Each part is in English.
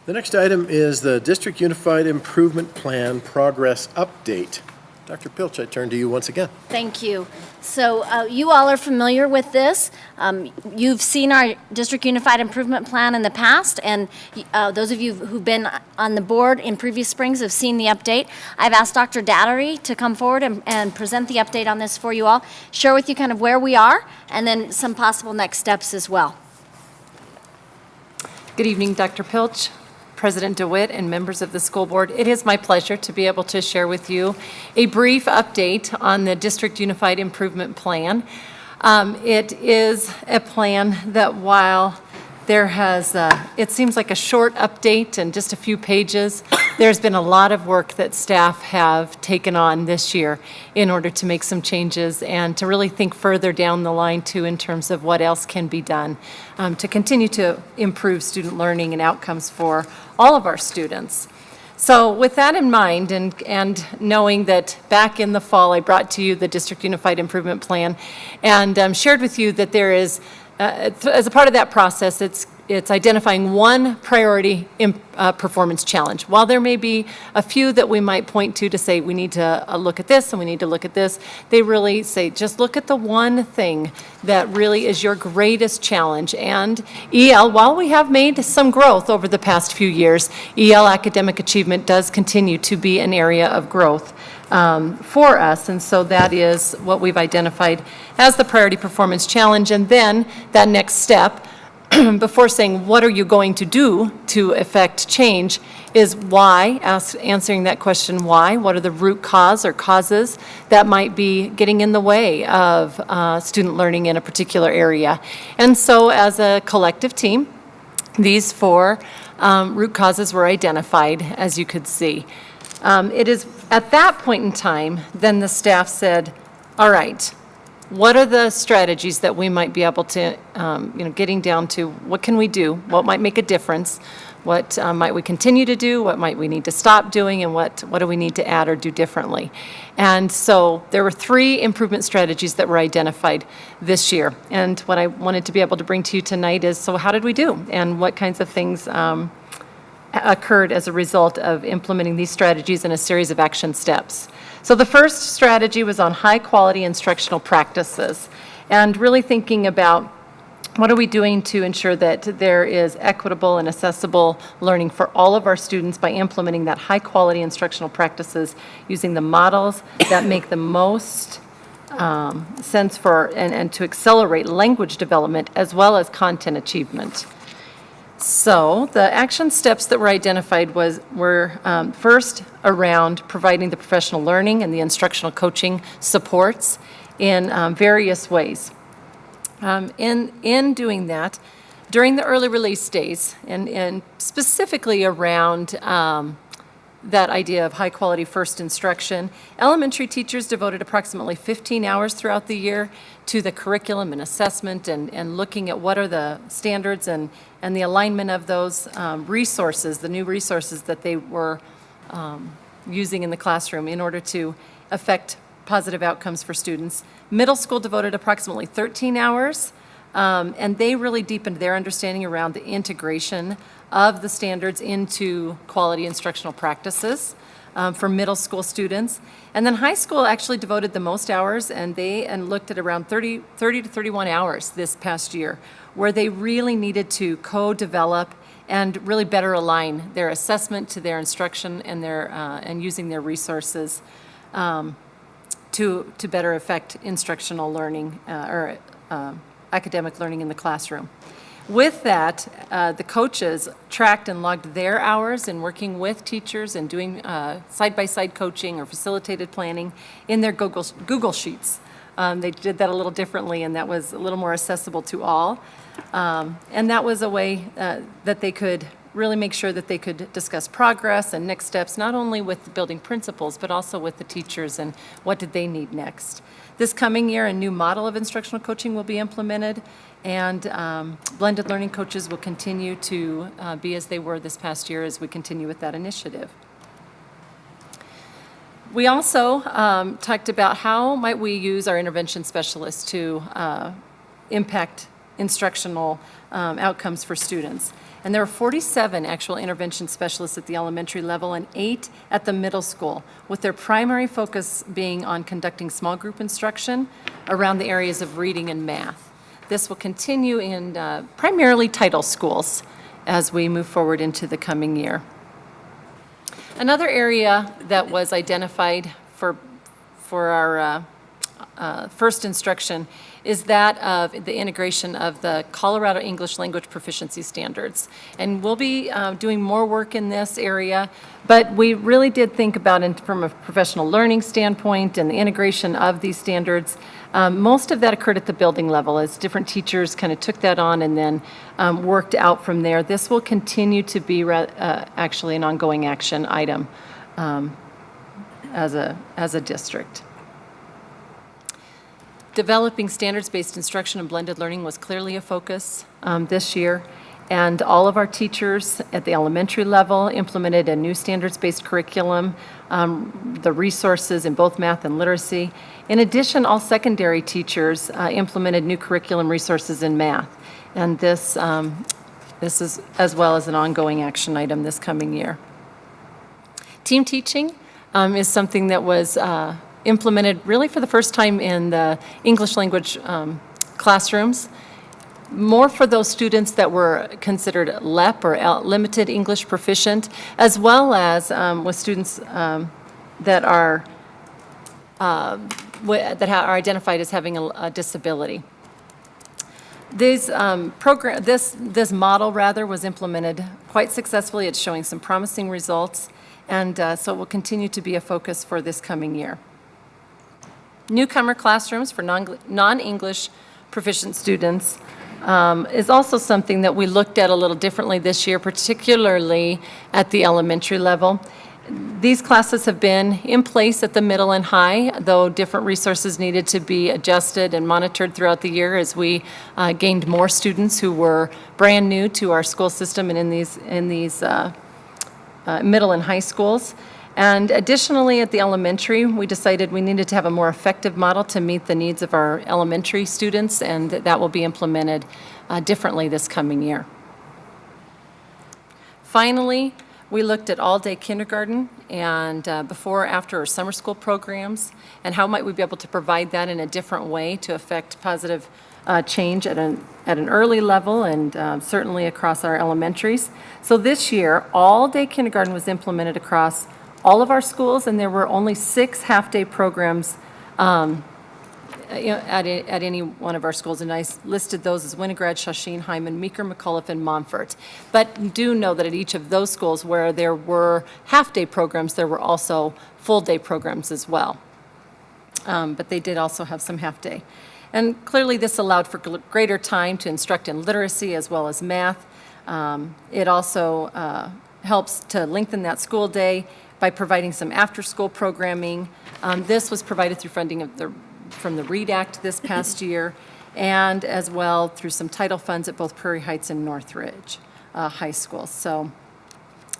The next item is the District Unified Improvement Plan Progress Update. Dr. Pilch, I turn to you once again. Thank you. So you all are familiar with this. You've seen our District Unified Improvement Plan in the past, and those of you who've been on the board in previous springs have seen the update. I've asked Dr. Dattery to come forward and present the update on this for you all, share with you kind of where we are, and then some possible next steps as well. Good evening, Dr. Pilch, President DeWitt, and members of the school board. It is my pleasure to be able to share with you a brief update on the District Unified Improvement Plan. It is a plan that while there has, it seems like a short update and just a few pages, there's been a lot of work that staff have taken on this year in order to make some changes and to really think further down the line too in terms of what else can be done to continue to improve student learning and outcomes for all of our students. So with that in mind and knowing that back in the fall I brought to you the District Unified Improvement Plan and shared with you that there is as a part of that process, it's identifying one priority performance challenge. While there may be a few that we might point to say we need to look at this and we need to look at this, they really say just look at the one thing that really is your greatest challenge. And EL, while we have made some growth over the past few years, EL academic achievement does continue to be an area of growth for us, and so that is what we've identified as the priority performance challenge. And then that next step, before saying what are you going to do to affect change, is why, answering that question why, what are the root cause or causes that might be getting in the way of student learning in a particular area. And so as a collective team, these four root causes were identified, as you could see. It is at that point in time, then the staff said, all right, what are the strategies that we might be able to, getting down to what can we do? What might make a difference? What might we continue to do? What might we need to stop doing? And what do we need to add or do differently? And so there were 3 improvement strategies that were identified this year. And what I wanted to be able to bring to you tonight is, so how did we do? And what kinds of things occurred as a result of implementing these strategies in a series of action steps. So the first strategy was on high quality instructional practices and really thinking about what are we doing to ensure that there is equitable and accessible learning for all of our students by implementing that high quality instructional practices using the models that make the most sense for and to accelerate language development as well as content achievement. So the action steps that were identified were first around providing the professional learning and the instructional coaching supports in various ways. In doing that, during the early release days, and specifically around that idea of high quality first instruction, elementary teachers devoted approximately 15 hours throughout the year to the curriculum and assessment and looking at what are the standards and the alignment of those resources, the new resources that they were using in the classroom in order to affect positive outcomes for students. Middle school devoted approximately 13 hours, and they really deepened their understanding around the integration of the standards into quality instructional practices for middle school students. And then high school actually devoted the most hours, and looked at around 30 to 31 hours this past year, where they really needed to co-develop and really better align their assessment to their instruction and and using their resources to better affect instructional learning or academic learning in the classroom. With that, the coaches tracked and logged their hours in working with teachers and doing side-by-side coaching or facilitated planning in their Google Sheets. They did that a little differently, and that was a little more accessible to all. And that was a way that they could really make sure that they could discuss progress and next steps, not only with the building principals, but also with the teachers and what did they need next. This coming year, a new model of instructional coaching will be implemented, and blended learning coaches will continue to be as they were this past year as we continue with that initiative. We also talked about how might we use our intervention specialists to impact instructional outcomes for students. And there are 47 actual intervention specialists at the elementary level and 8 at the middle school, with their primary focus being on conducting small group instruction around the areas of reading and math. This will continue in primarily title schools as we move forward into the coming year. Another area that was identified for our first instruction is that of the integration of the Colorado English Language Proficiency Standards. And we'll be doing more work in this area, but we really did think about it from a professional learning standpoint and the integration of these standards. Most of that occurred at the building level as different teachers kind of took that on and then worked out from there. This will continue to be actually an ongoing action item as a district. Developing standards-based instruction and blended learning was clearly a focus this year, and all of our teachers at the elementary level implemented a new standards-based curriculum, the resources in both math and literacy. In addition, all secondary teachers implemented new curriculum resources in math, and this is as well as an ongoing action item this coming year. Team teaching is something that was implemented really for the first time in the English language classrooms, more for those students that were considered LEP or limited English proficient, as well as with students that are identified as having a disability. This model rather was implemented quite successfully. It's showing some promising results, and so it will continue to be a focus for this coming year. Newcomer classrooms for non-English proficient students is also something that we looked at a little differently this year, particularly at the elementary level. These classes have been in place at the middle and high, though different resources needed to be adjusted and monitored throughout the year as we gained more students who were brand new to our school system and in these middle and high schools. And additionally, at the elementary, we decided we needed to have a more effective model to meet the needs of our elementary students, and that will be implemented differently this coming year. Finally, we looked at all-day kindergarten and before, after, or summer school programs, and how might we be able to provide that in a different way to affect positive change at an early level and certainly across our elementaries. So this year, all-day kindergarten was implemented across all of our schools, and there were only 6 half-day programs at any one of our schools, and I listed those as Winograd, Shawsheen, Hyman, Meeker, McAuliffe, and Montfort. But do know that at each of those schools where there were half-day programs, there were also full-day programs as well. But they did also have some half-day. And clearly this allowed for greater time to instruct in literacy as well as math. It also helps to lengthen that school day by providing some after-school programming. This was provided through funding from the READ Act this past year, and as well through some title funds at both Prairie Heights and Northridge high schools. So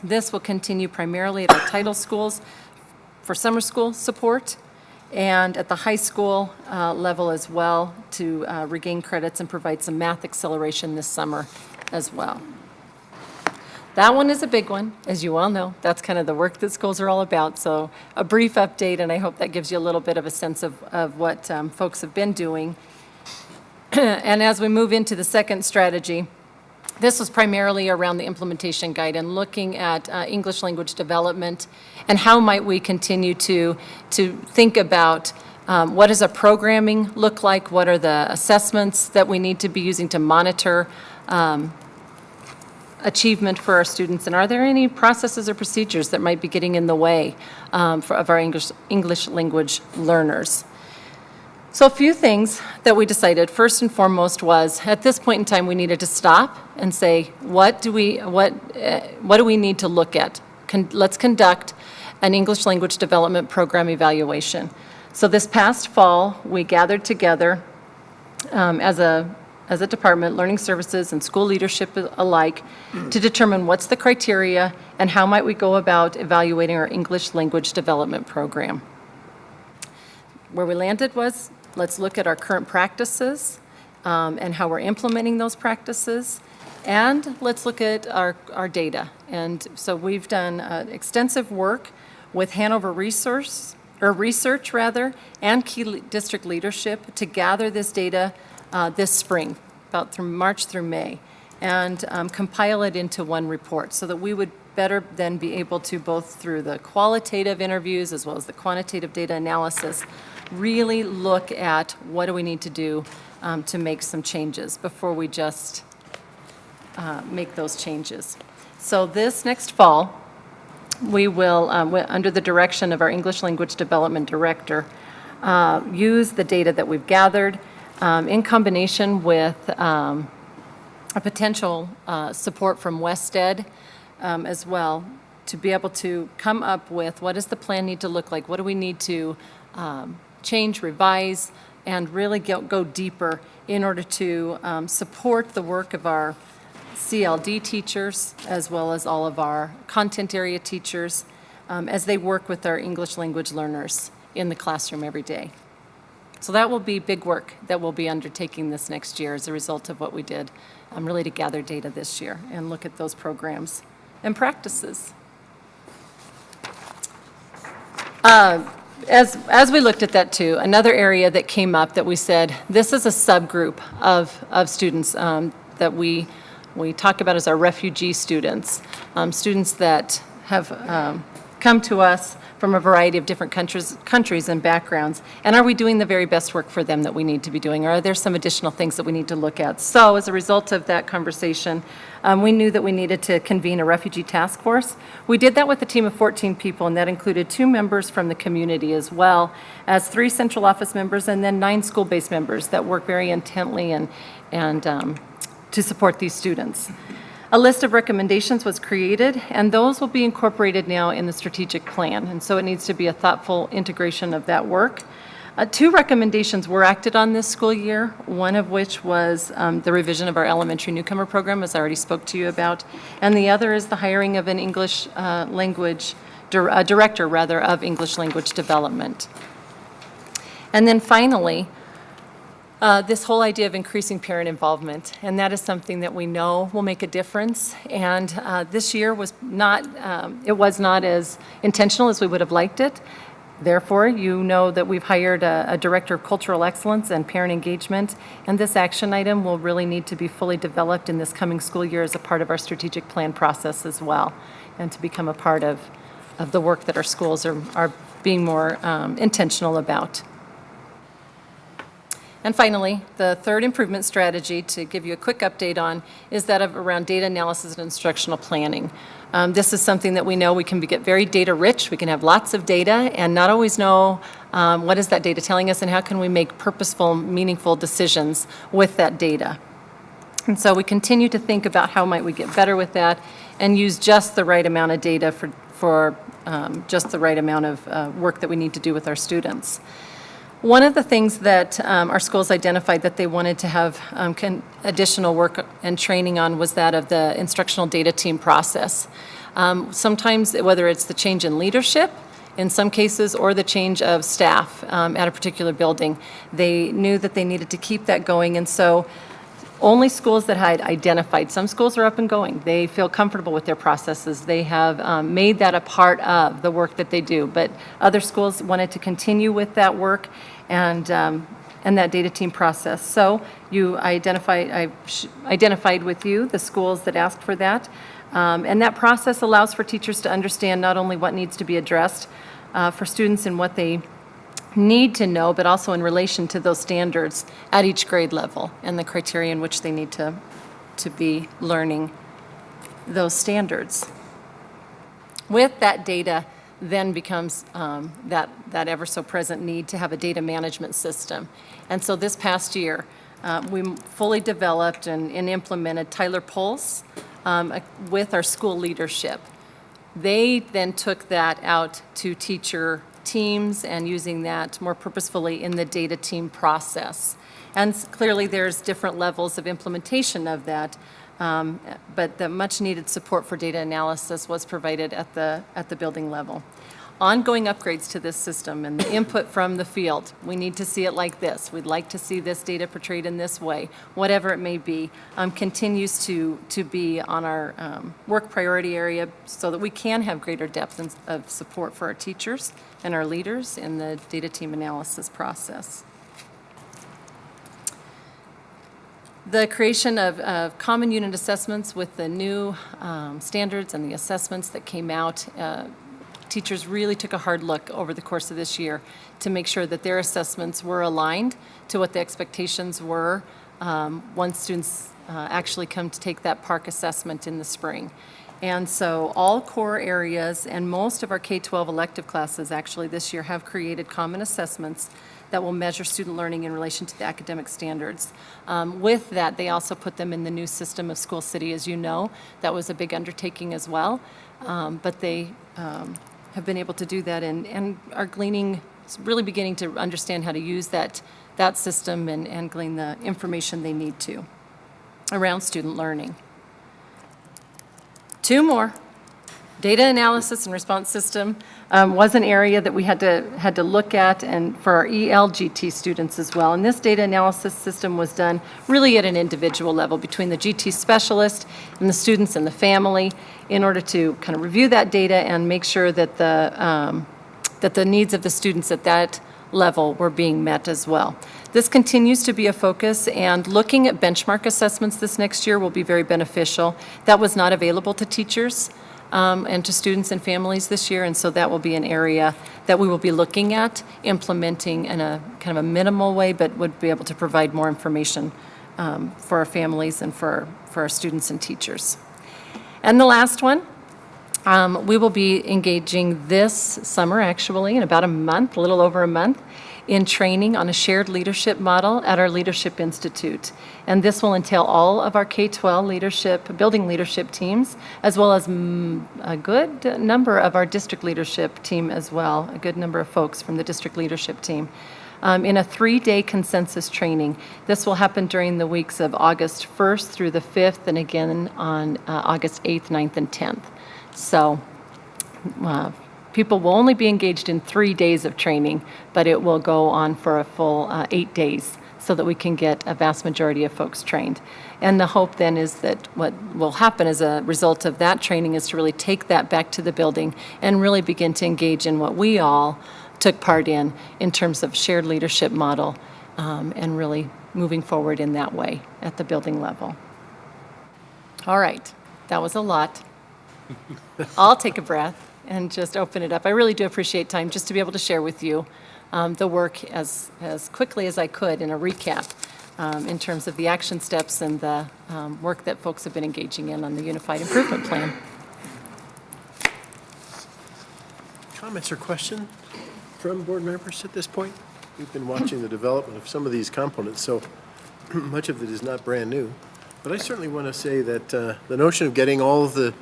this will continue primarily at our title schools for summer school support, and at the high school level as well to regain credits and provide some math acceleration this summer as well. That one is a big one, as you all know. That's kind of the work that schools are all about. So a brief update, and I hope that gives you a little bit of a sense of what folks have been doing. And as we move into the second strategy, this was primarily around the implementation guide and looking at English language development and how might we continue to think about what does a programming look like, what are the assessments that we need to be using to monitor achievement for our students, and are there any processes or procedures that might be getting in the way of our English language learners? So a few things that we decided, first and foremost, was at this point in time we needed to stop and say, what do we need to look at? Let's conduct an English language development program evaluation. So this past fall, we gathered together as a department, learning services and school leadership alike, to determine what's the criteria and how might we go about evaluating our English language development program. Where we landed was, let's look at our current practices and how we're implementing those practices. And let's look at our data. And so we've done extensive work with Hanover research and key district leadership to gather this data this spring, about from March through May, and compile it into one report so that we would better then be able to, both through the qualitative interviews as well as the quantitative data analysis, really look at what do we need to do to make some changes before we just make those changes. So this next fall, we will, under the direction of our English Language Development Director, use the data that we've gathered in combination with a potential support from WestEd as well, to be able to come up with what does the plan need to look like, what do we need to change, revise, and really go deeper in order to support the work of our CLD teachers, as well as all of our content area teachers, as they work with our English language learners in the classroom every day. So that will be big work that we'll be undertaking this next year as a result of what we did, really to gather data this year and look at those programs and practices. As we looked at that too, another area that came up that we said, this is a subgroup of students that we talk about as our refugee students, students that have come to us from a variety of different countries and backgrounds. And are we doing the very best work for them that we need to be doing? Or are there some additional things that we need to look at? So as a result of that conversation, we knew that we needed to convene a refugee task force. We did that with a team of 14 people, and that included 2 members from the community, as well as 3 central office members, and then 9 school-based members that work very intently and to support these students. A list of recommendations was created, and those will be incorporated now in the strategic plan, and so it needs to be a thoughtful integration of that work. 2 recommendations were acted on this school year, one of which was the revision of our elementary newcomer program, as I already spoke to you about, and the other is the hiring of an English language director, rather, of English language development. And then finally, this whole idea of increasing parent involvement, and that is something that we know will make a difference. And this year was not as intentional as we would have liked it. Therefore, you know that we've hired a director of cultural excellence and parent engagement, and this action item will really need to be fully developed in this coming school year as a part of our strategic plan process as well, and to become a part of the work that our schools are being more intentional about. And finally, the third improvement strategy, to give you a quick update on, is that of around data analysis and instructional planning. This is something that we know we can get very data rich. We can have lots of data and not always know what is that data telling us and how can we make purposeful, meaningful decisions with that data. And so we continue to think about how might we get better with that and use just the right amount of data for just the right amount of work that we need to do with our students. One of the things that our schools identified that they wanted to have additional work and training on was that of the instructional data team process. Sometimes, whether it's the change in leadership, in some cases, or the change of staff at a particular building, they knew that they needed to keep that going, and so only schools that had identified, some schools are up and going, they feel comfortable with their processes, they have made that a part of the work that they do, but other schools wanted to continue with that work and that data team process. So I identified with you the schools that asked for that, and that process allows for teachers to understand not only what needs to be addressed for students and what they need to know, but also in relation to those standards at each grade level and the criteria in which they need to be learning those standards. With that data then becomes that ever so present need to have a data management system. And so this past year, we fully developed and implemented Tyler Pulse with our school leadership. They then took that out to teacher teams and using that more purposefully in the data team process. And clearly there's different levels of implementation of that, but the much needed support for data analysis was provided at the building level. ongoing upgrades to this system and the input from the field. We need to see it like this. We'd like to see this data portrayed in this way, whatever it may be, continues to be on our work priority area so that we can have greater depth of support for our teachers and our leaders in the data team analysis process. The creation of common unit assessments with the new standards and the assessments that came out, teachers really took a hard look over the course of this year to make sure that their assessments were aligned to what the expectations were once students actually come to take that PARCC assessment in the spring. And so all core areas and most of our K-12 elective classes actually this year have created common assessments that will measure student learning in relation to the academic standards. With that, they also put them in the new system of School City, as you know. That was a big undertaking as well, but they have been able to do that and are really beginning to understand how to use that system and glean the information they need to around student learning. Two more. Data analysis and response system was an area that we had to look at, and for our ELGT students as well. And this data analysis system was done really at an individual level between the GT specialist and the students and the family in order to kind of review that data and make sure that the needs of the students at that level were being met as well. This continues to be a focus, and looking at benchmark assessments this next year will be very beneficial. That was not available to teachers and to students and families this year, and so that will be an area that we will be looking at implementing in a kind of a minimal way, but would be able to provide more information for our families and for our students and teachers. And the last one, we will be engaging this summer, actually, in about a month, a little over a month, in training on a shared leadership model at our Leadership Institute. And this will entail all of our K-12 building leadership teams, as well as a good number of our district leadership team as well, a good number of folks from the district leadership team. In a 3-day consensus training. This will happen during the weeks of August 1st through the 5th, and again on August 8th, 9th, and 10th. So people will only be engaged in 3 days of training, but it will go on for a full 8 days so that we can get a vast majority of folks trained. And the hope then is that what will happen as a result of that training is to really take that back to the building and really begin to engage in what we all took part in terms of shared leadership model and really moving forward in that way at the building level. All right, that was a lot. I'll take a breath and just open it up. I really do appreciate time just to be able to share with you the work as quickly as I could in a recap in terms of the action steps and the work that folks have been engaging in on the Unified Improvement Plan. Comments or questions from board members at this point? We've been watching the development of some of these components, so much of it is not brand new. But I certainly want to say that the notion of getting all of the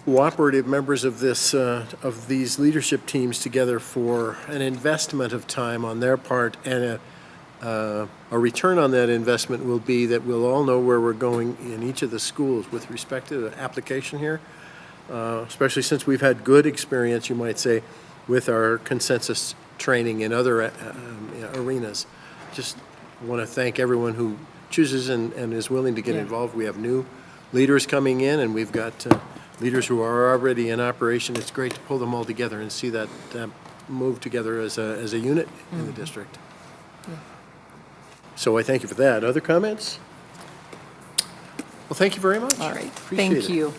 cooperative members of these leadership teams together for an investment of time on their part and a return on that investment will be that we'll all know where we're going in each of the schools with respect to the application here, especially since we've had good experience, you might say, with our consensus training in other arenas. Just want to thank everyone who chooses and is willing to get involved. We have new leaders coming in, and we've got leaders who are already in operation. It's great to pull them all together and see that move together as a unit in the district. So I thank you for that. Other comments? Well, thank you very much. All right, Appreciate thank it. you.